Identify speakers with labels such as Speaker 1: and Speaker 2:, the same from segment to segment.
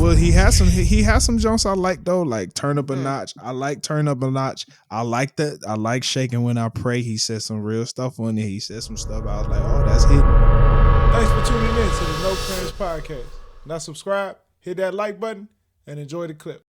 Speaker 1: Well, he has some jokes I like though, like Turn Up a Notch. I like Turn Up a Notch. I like that. I like Shaking When I Pray. He said some real stuff on there. He said some stuff I was like, oh, that's hidden. Thanks for tuning in to the No Clearance Podcast. Now subscribe, hit that like button, and enjoy the clip.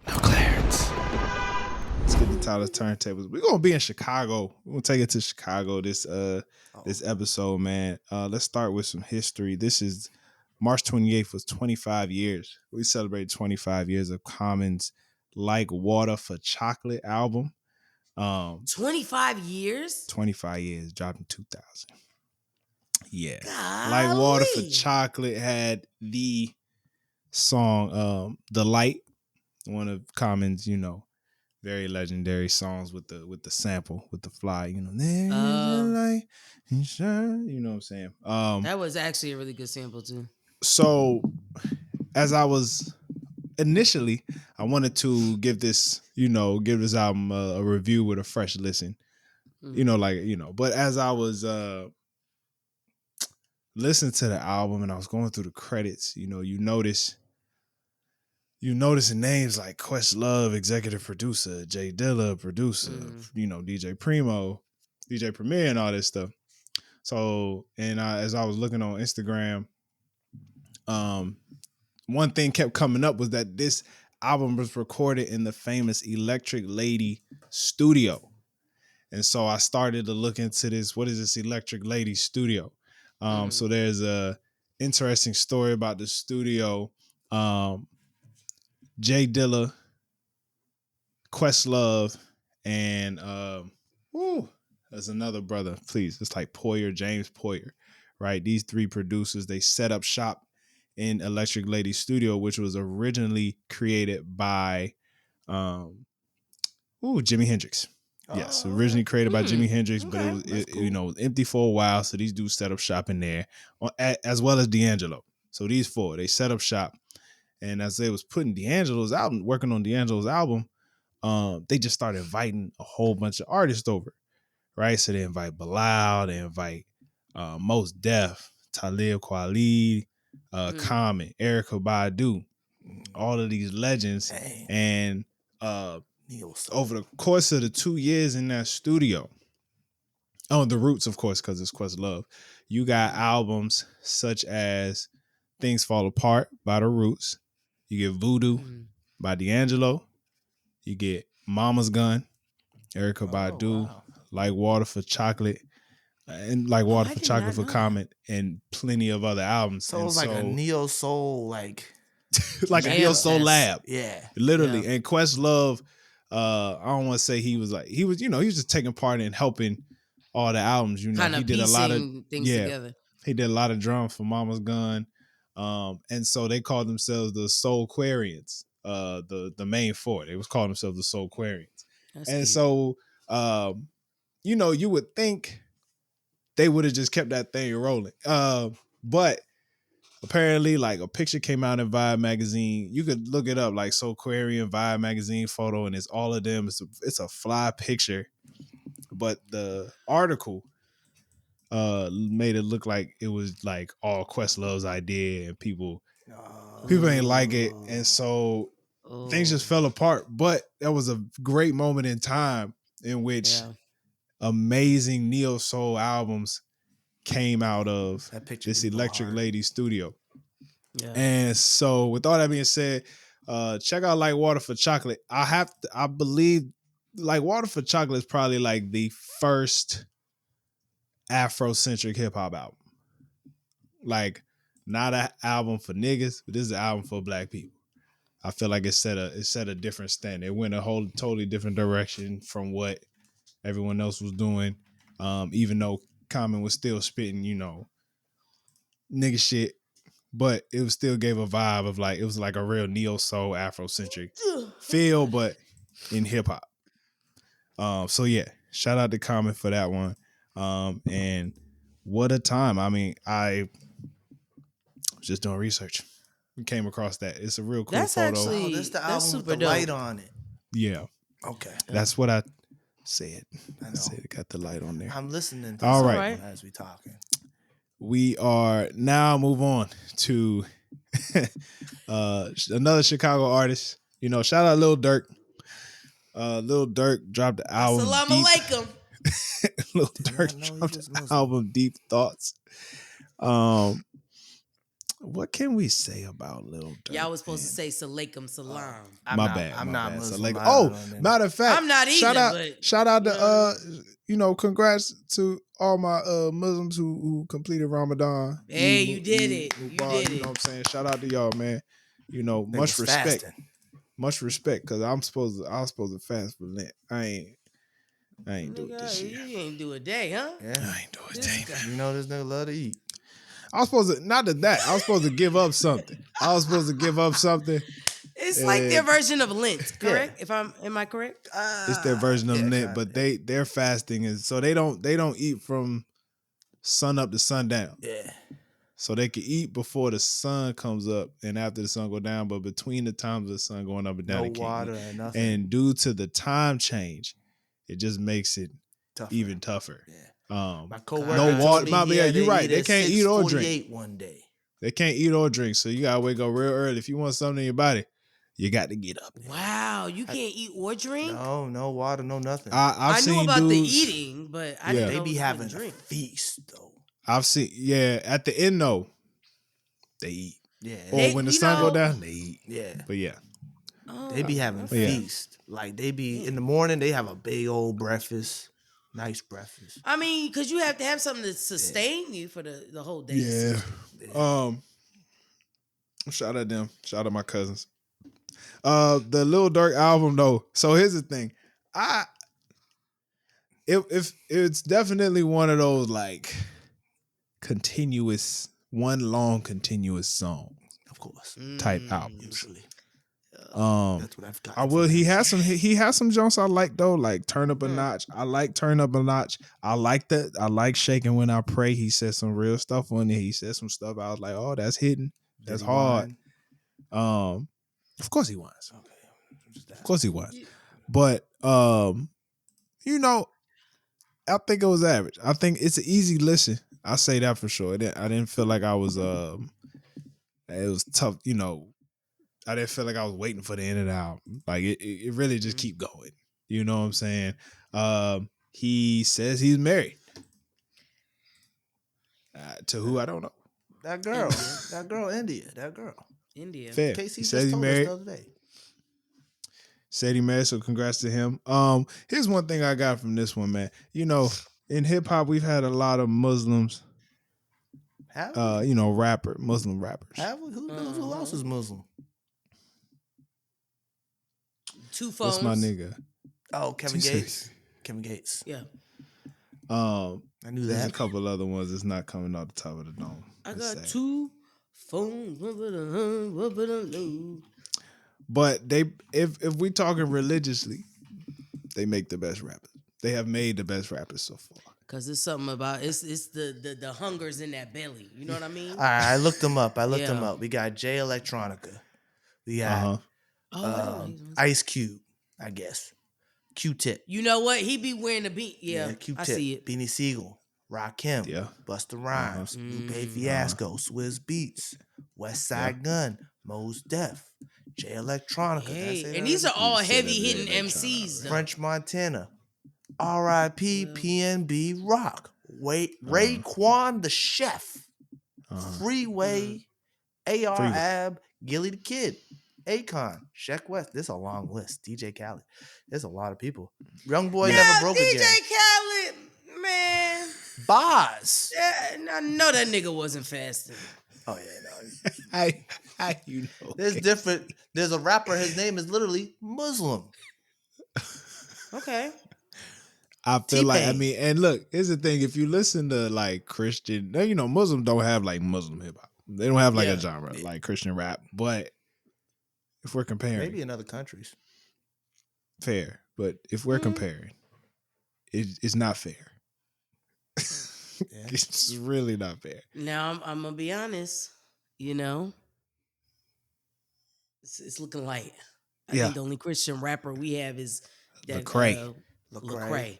Speaker 1: No clearance. Let's get the Tyler's Turntables. We're gonna be in Chicago. We're gonna take it to Chicago this episode, man. Let's start with some history. This is March 28th was 25 years. We celebrated 25 years of Common's Like Water for Chocolate album.
Speaker 2: 25 years?
Speaker 1: 25 years, dropped in 2000. Yeah.
Speaker 2: Golly.
Speaker 1: Like Water for Chocolate had the song The Light, one of Common's, very legendary songs with the sample, with the fly, there's a light and shine, you know what I'm saying?
Speaker 2: That was actually a really good sample too.
Speaker 1: So as I was initially, I wanted to give this album a review with a fresh listen. But as I was listening to the album and I was going through the credits, you notice names like Questlove, executive producer, Jay Dilla, producer, DJ Primo, DJ Premier, and all this stuff. So, and as I was looking on Instagram, one thing kept coming up was that this album was recorded in the famous Electric Lady studio. And so I started to look into this. What is this Electric Lady studio? So there's a interesting story about the studio. Jay Dilla, Questlove, and there's another brother. Please, it's like James Poyer, right? These three producers, they set up shop in Electric Lady Studio, which was originally created by Jimi Hendrix. Yes, originally created by Jimi Hendrix, but it was empty for a while. So these dudes set up shop in there, as well as D'Angelo. So these four, they set up shop. And as they was working on D'Angelo's album, they just started inviting a whole bunch of artists over, right? So they invite Bilal, they invite Mos Def, Talib Kweli, Common, Erykah Badu, all of these legends.
Speaker 3: Dang.
Speaker 1: And over the course of the 2 years in that studio, The Roots, of course, because it's Questlove, you got albums such as Things Fall Apart by The Roots. You get Voodoo by D'Angelo. You get Mama's Gun, Erykah Badu, wow. Like Water for Chocolate, and Like Water for Chocolate for Common, and plenty of other albums.
Speaker 3: So it's like a neo soul, like
Speaker 1: a neo soul lab.
Speaker 3: Yeah,
Speaker 1: literally. Yeah. And Questlove, I don't want to say he was just taking part in helping all the albums. He did a lot of
Speaker 2: things together.
Speaker 1: He did a lot of drums for Mama's Gun. And so they called themselves the Soulquarians, the main four. They was calling themselves the Soulquarians. And cute. So, you would think they would have just kept that thing rolling. But apparently, like, a picture came out in Vibe magazine. You could look it up, like Soulquarian Vibe magazine photo, and it's all of them. It's a fly picture. But the article made it look like it was like all Questlove's idea, and people ain't like it, and so things just fell apart. But that was a great moment in time in which amazing neo soul albums came out of this Electric Lady studio. Yeah. And so with all that being said, check out Like Water for Chocolate. I believe Like Water for Chocolate is probably like the first Afrocentric hip hop album. Like, not an album for niggas, but this is an album for black people. I feel like it set a different standard. It went a whole totally different direction from what everyone else was doing. Even though Common was still spitting, nigga shit, but it was still gave a vibe of like, it was like a real neo soul Afrocentric feel, but in hip hop. So yeah, shout out to Common for that one. And what a time. I mean, I was just doing research. We came across that. It's a real cool photo.
Speaker 3: Actually, that's the album with the light on it.
Speaker 1: Yeah.
Speaker 3: Okay.
Speaker 1: That's what I said. I said it got the light on there.
Speaker 3: I'm listening to
Speaker 1: all right
Speaker 3: as we talking.
Speaker 1: We are now move on to Another Chicago artist. Shout out Lil Durk. Lil Durk dropped the album
Speaker 2: Assalamu
Speaker 1: Deep.
Speaker 2: alaikum.
Speaker 1: Lil Durk dropped the album Deep Thoughts. What can we say about Lil Durk?
Speaker 2: Y'all was supposed to say Salaikum Salam.
Speaker 1: My bad.
Speaker 3: I'm not Muslim.
Speaker 1: Matter of fact,
Speaker 2: I'm not either.
Speaker 1: Shout out to congrats to all my Muslims who completed Ramadan.
Speaker 2: Hey, you did it.
Speaker 1: You did it. You know what I'm saying? Shout out to y'all, man. Much respect.
Speaker 3: Fasting.
Speaker 1: Much respect, because I was supposed to fast for Lent. I ain't do it this year.
Speaker 2: You ain't do a day, huh?
Speaker 3: Yeah.
Speaker 1: I ain't do it this year.
Speaker 3: You know this nigga love to eat.
Speaker 1: I was supposed to, not that. I was supposed to give up something.
Speaker 2: It's like their version of Lent, correct?
Speaker 3: Yeah.
Speaker 2: Am I correct?
Speaker 1: It's their version of Lent, but
Speaker 3: kinda.
Speaker 1: their fasting is so they don't eat from sun up to sundown.
Speaker 3: Yeah.
Speaker 1: So they can eat before the sun comes up and after the sun go down, but between the times of the sun going up and down,
Speaker 3: No water and nothing.
Speaker 1: And due to the time change, it just makes it even tougher.
Speaker 3: Yeah.
Speaker 1: My
Speaker 3: coworker
Speaker 1: no water.
Speaker 3: you're
Speaker 1: right. They can't eat or drink.
Speaker 3: One day.
Speaker 1: They can't eat or drink, so you gotta wake up real early. If you want something in your body, you got to get up.
Speaker 2: Wow, you can't eat or drink?
Speaker 3: No water, no nothing.
Speaker 1: I
Speaker 2: knew about the eating, but I didn't know
Speaker 3: they be having
Speaker 2: drink.
Speaker 3: a feast though.
Speaker 1: I've seen, at the end though, they eat.
Speaker 3: Yeah.
Speaker 1: Or when the sun go down, they eat.
Speaker 3: Yeah.
Speaker 1: But yeah.
Speaker 3: They be having feast. Like they be in the morning, they have a big old breakfast. Nice breakfast.
Speaker 2: I mean, because you have to have something to sustain you for the whole day.
Speaker 1: Yeah. Shout out them. Shout out my cousins. The Lil Durk album though. So here's the thing. If it's definitely one of those like one long continuous song,
Speaker 3: of course,
Speaker 1: type albums.
Speaker 3: Usually.
Speaker 1: That's what I've got. He has some jokes I like though, like Turn Up a Notch. I like Turn Up a Notch. I like that. I like Shaking When I Pray. He said some real stuff on there. He said some stuff I was like, oh, that's hitting. That's hard. Of course he was. Okay. Of course he was. But I think it was average. I think it's an easy listen. I say that for sure. I didn't feel like I was it was tough, I didn't feel like I was waiting for the end of the album. Like it really just keep going. You know what I'm saying? He says he's married. To who I don't know.
Speaker 3: That girl, India.
Speaker 1: Fair.
Speaker 3: Casey
Speaker 1: he says
Speaker 3: just
Speaker 1: he's
Speaker 3: told
Speaker 1: married.
Speaker 3: us the other day.
Speaker 1: Said he married, so congrats to him. Here's one thing I got from this one, man. In hip hop, we've had a lot of Muslims.
Speaker 3: Have we?
Speaker 1: Muslim rappers.
Speaker 3: Have we? Who else is Muslim?
Speaker 2: Two Phones.
Speaker 1: What's my nigga?
Speaker 3: Oh, Kevin Gates. Kevin Gates.
Speaker 2: Yeah.
Speaker 3: I knew that.
Speaker 1: There's a couple other ones that's not coming off the top of the dome.
Speaker 2: I got two phones.
Speaker 1: But if we talking religiously, they make the best rappers. They have made the best rappers so far.
Speaker 2: Cause it's something about it's the hunger's in that belly. You know what I mean?
Speaker 3: All right, I looked them up. We got Jay Electronica. We got Ice Cube, I guess. Q-Tip.
Speaker 2: You know what? He be wearing the beat. Yeah,
Speaker 3: Q-Tip.
Speaker 2: I see it.
Speaker 3: Beanie Siegel. Rakim.
Speaker 1: Yeah.
Speaker 3: Busta Rhymes. Lupe Fiasco. Swizz Beats. West Side Gun. Mos Def. Jay Electronica.
Speaker 2: Hey, and these are all heavy hitting MCs.
Speaker 3: French Montana. R.I.P. PNB Rock. Raekwon the Chef. Freeway. A.R. Ab. Gilly the Kid. Akon. Sheck West. This is a long list. DJ Khaled. There's a lot of people. Young Boy never broke
Speaker 2: DJ
Speaker 3: again.
Speaker 2: DJ Khaled, man.
Speaker 3: Boz.
Speaker 2: I know that nigga wasn't fasting.
Speaker 3: Oh yeah, no.
Speaker 1: There's
Speaker 3: different. There's a rapper. His name is literally Muslim.
Speaker 2: Okay.
Speaker 1: I feel
Speaker 3: T-Pain.
Speaker 1: like and look, here's the thing. If you listen to like Christian, Muslims don't have like Muslim hip hop. They don't have like a genre like Christian rap. But if we're comparing,
Speaker 3: maybe in other countries,
Speaker 1: fair. But if we're comparing, it's not fair. It's really not fair.
Speaker 2: Now I'm gonna be honest. It's looking light. I think the only Christian rapper we have is that
Speaker 1: Lecrae.
Speaker 2: Lecrae,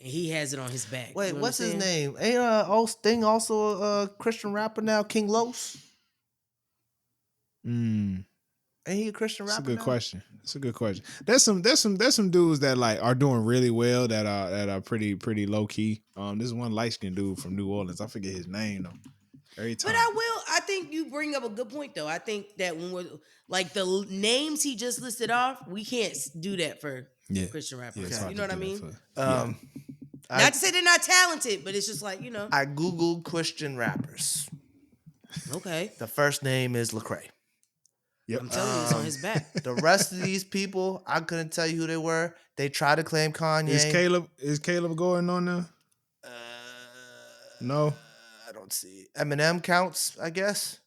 Speaker 2: and he has it on his back.
Speaker 3: Wait, what's his name? Ain't Sting also a Christian rapper now? King Los. Ain't he a Christian
Speaker 1: That's a
Speaker 3: rapper
Speaker 1: good
Speaker 3: now?
Speaker 1: question. It's a good question. There's some dudes that like are doing really well that are pretty low key. This is one light skinned dude from New Orleans. I forget his name though. Every
Speaker 2: But
Speaker 1: time.
Speaker 2: I think you bring up a good point though. I think that when we're like names he just listed off, we can't do that for Christian rappers.
Speaker 1: It's hard
Speaker 2: You know
Speaker 1: to
Speaker 2: what I
Speaker 1: do that
Speaker 2: mean?
Speaker 1: for-
Speaker 2: Not to say they're not talented, but it's just like,
Speaker 3: I Googled Christian rappers.
Speaker 2: Okay.
Speaker 3: The first name is Lecrae.
Speaker 1: Yep.
Speaker 2: I'm telling you, it's on his back.
Speaker 3: The rest of these people, I couldn't tell you who they were. They tried to claim Kanye.
Speaker 1: Is Caleb going on there? No.
Speaker 3: I don't see. Eminem counts, I guess.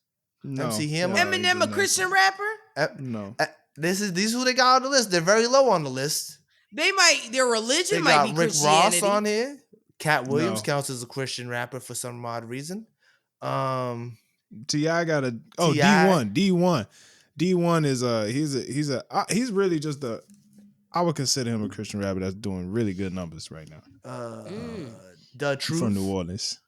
Speaker 1: No.
Speaker 3: MC Hammer.
Speaker 2: Eminem, a Christian rapper?
Speaker 1: No.
Speaker 3: These who they got on the list. They're very low on the list.
Speaker 2: Their religion
Speaker 3: They
Speaker 2: might
Speaker 3: got
Speaker 2: be
Speaker 3: Rick
Speaker 2: Christianity.
Speaker 3: Ross on here. Cat Williams
Speaker 1: No.
Speaker 3: counts as a Christian rapper for some odd reason.
Speaker 1: T.I. got a
Speaker 3: T.I.
Speaker 1: D1. D1 is he's really just I would consider him a Christian rapper that's doing really good numbers right now.
Speaker 3: The Truth
Speaker 1: from New Orleans.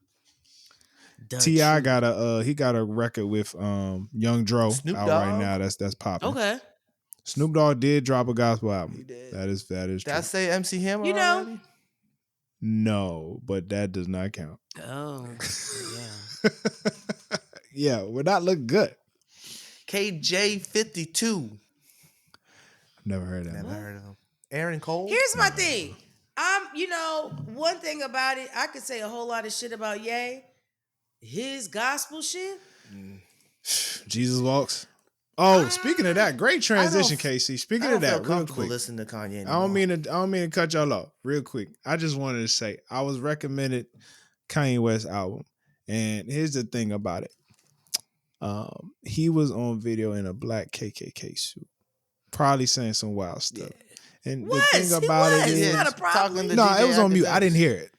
Speaker 1: T.I. got a record with Young Dro
Speaker 3: Snoop
Speaker 1: out
Speaker 3: Dogg.
Speaker 1: right now. That's popping.
Speaker 2: Okay.
Speaker 1: Snoop Dogg did drop a gospel album.
Speaker 3: He did.
Speaker 1: That is
Speaker 3: Did
Speaker 1: true.
Speaker 3: I say MC Hammer
Speaker 2: You know.
Speaker 3: already?
Speaker 1: No, but that does not count.
Speaker 2: Oh, yeah.
Speaker 1: Yeah, would not look good.
Speaker 3: KJ52.
Speaker 1: Never heard of
Speaker 3: Never
Speaker 1: him.
Speaker 3: heard of him. Aaron Cole.
Speaker 2: Here's my thing. One thing about it, I could say a whole lot of shit about Ye. His gospel shit.
Speaker 1: Jesus Walks. Oh, speaking of that, great transition, Casey. Speaking of that, real quick.
Speaker 3: Listen to Kanye anymore.
Speaker 1: I don't mean to cut y'all off. Real quick. I just wanted to say I was recommended Kanye West album. And here's the thing about it. He was on video in a black KKK suit. Probably saying some wild stuff.
Speaker 3: Yeah.
Speaker 1: And the thing about it is,
Speaker 2: not a problem.
Speaker 1: no, it was on mute. I didn't hear it.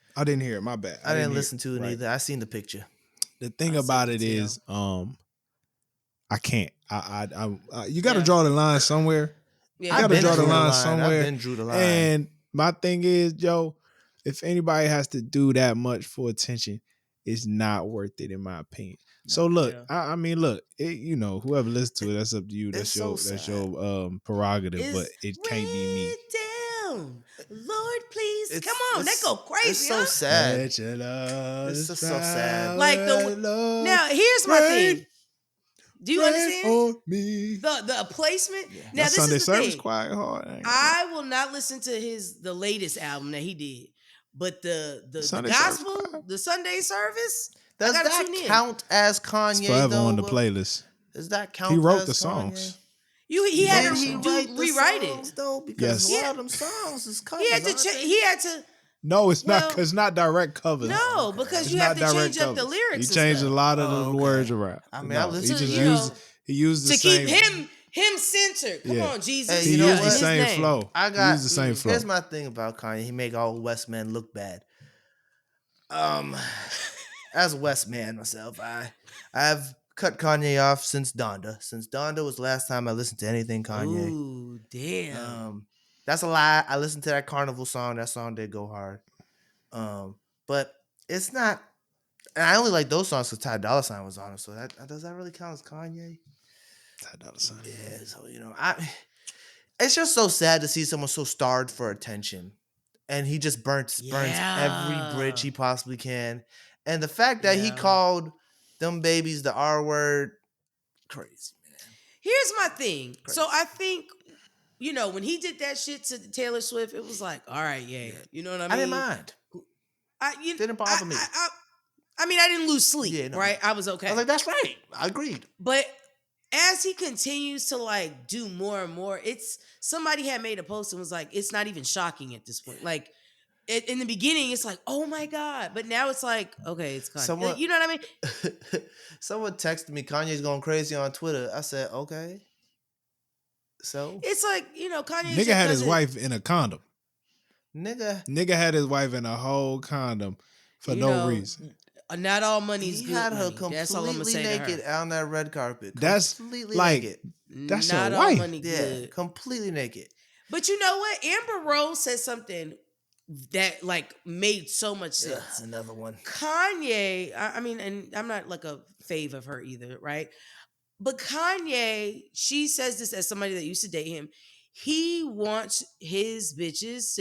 Speaker 1: My bad.
Speaker 3: I didn't listen to it either. I seen the picture.
Speaker 1: The thing about it is, I can't. You got to draw the line somewhere.
Speaker 2: Yeah,
Speaker 1: you got to draw the line
Speaker 3: I've
Speaker 1: somewhere.
Speaker 3: been drew the line.
Speaker 1: And my thing is, Joe, if anybody has to do that much for attention, it's not worth it, in my opinion. So look, I mean, look, whoever listens to it, that's up to you. That's your prerogative, but it can't be me.
Speaker 2: Down. Lord, please. Come on, that go crazy.
Speaker 3: It's so sad. It's just so sad.
Speaker 2: Like now, here's my thing. Do you understand the placement? Yeah. Now,
Speaker 1: that
Speaker 2: this
Speaker 1: Sunday
Speaker 2: is the
Speaker 1: service
Speaker 2: thing.
Speaker 1: quite hard.
Speaker 2: I will not listen to the latest album that he did, but the gospel, the Sunday service.
Speaker 3: Does that count as Kanye?
Speaker 1: It's forever on the playlist.
Speaker 3: Does that count?
Speaker 1: He wrote
Speaker 3: as
Speaker 1: the
Speaker 3: Kanye?
Speaker 1: songs.
Speaker 2: He had to rewrite it
Speaker 3: though, because a lot of them songs is covers.
Speaker 2: He had to.
Speaker 1: No, it's not. Cause it's not direct covers.
Speaker 2: No, because
Speaker 1: it's
Speaker 2: you have to change up the lyrics.
Speaker 1: He changed a lot of the words around.
Speaker 3: I mean, I listen
Speaker 1: he used the
Speaker 2: same,
Speaker 1: keep
Speaker 2: him centered. Come on, Jesus.
Speaker 1: He used the same flow.
Speaker 3: Used
Speaker 1: the same flow.
Speaker 3: Here's my thing about Kanye. He make all West men look bad. As a West man myself, I've cut Kanye off since Donda. Since Donda was the last time I listened to anything Kanye.
Speaker 2: Ooh, damn.
Speaker 3: That's a lie. I listened to that Carnival song. That song did go hard. But it's not. And I only like those songs because Ty Dolla $ign was on it. So does that really count as Kanye?
Speaker 1: Ty Dolla $ign.
Speaker 3: Yeah. So it's just so sad to see someone so starved for attention, and he just burns every bridge he possibly can. And the fact that he called them babies the R word, crazy, man.
Speaker 2: Here's my thing. Crazy. So I think, when he did that shit to Taylor Swift, it was like, all right, yeah. You know what I mean?
Speaker 3: I didn't mind. Didn't bother me.
Speaker 2: I mean, I didn't lose sleep, right? I was okay.
Speaker 3: I was like, that's right. I agreed.
Speaker 2: But as he continues to do more and more, somebody had made a post and was like, it's not even shocking at this point. Like, in the beginning, it's like, oh my God. But now it's like, okay, it's Kanye. You know what I mean?
Speaker 3: Someone texted me, Kanye's going crazy on Twitter. I said, okay. So?
Speaker 2: It's like, Kanye.
Speaker 1: Nigga had his wife in a condom.
Speaker 3: Nigga
Speaker 1: had his wife in a whole condom for no reason.
Speaker 2: Not all money's good.
Speaker 3: He had her
Speaker 2: money.
Speaker 3: completely naked on that red carpet.
Speaker 1: That's
Speaker 3: completely
Speaker 1: naked. That's not your wife.
Speaker 2: Money good.
Speaker 3: Yeah, completely naked.
Speaker 2: But you know what? Amber Rose said something that made so much sense.
Speaker 3: Another one.
Speaker 2: Kanye, I mean, and I'm not a fave of her either, right? But Kanye, she says this as somebody that used to date him. He wants his bitches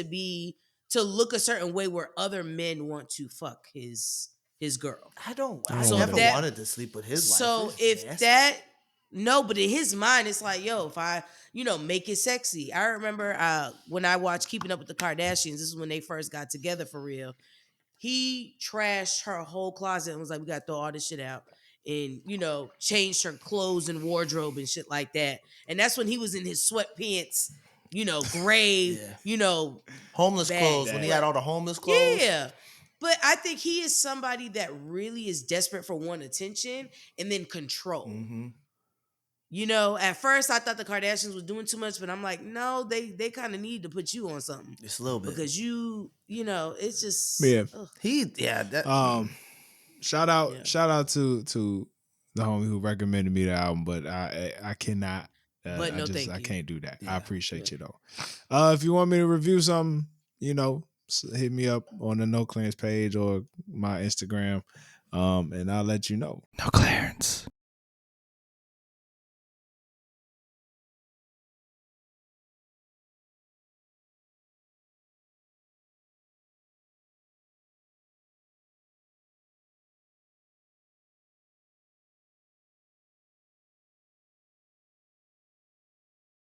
Speaker 2: to look a certain way where other men want to fuck his girl.
Speaker 3: I
Speaker 2: So
Speaker 3: never
Speaker 2: that-
Speaker 3: wanted to sleep with his wife.
Speaker 2: So
Speaker 3: It's
Speaker 2: if
Speaker 3: nasty.
Speaker 2: that no, but in his mind, it's like, yo, if I, make it sexy. I remember when I watched Keeping Up with the Kardashians, this is when they first got together for real. He trashed her whole closet and was like, we got to throw all this shit out. And, changed her clothes and wardrobe and shit like that. And that's when he was in his sweatpants, gray,
Speaker 3: homeless
Speaker 2: bag.
Speaker 3: clothes, when he had all the homeless clothes.
Speaker 2: Yeah. But I think he is somebody that really is desperate for one, attention, and then control.
Speaker 3: Mm-hmm.
Speaker 2: At first I thought the Kardashians was doing too much, but I'm like, no, they kind of need to put you on something.
Speaker 3: Just a little bit.
Speaker 2: Because it's just
Speaker 1: Shout out to the homie who recommended me the album, but I cannot. I can't do that. Yeah. I appreciate you though. If you want me to review something, hit me up on the No Clearance page or my Instagram, and I'll let you know.
Speaker 3: No clearance.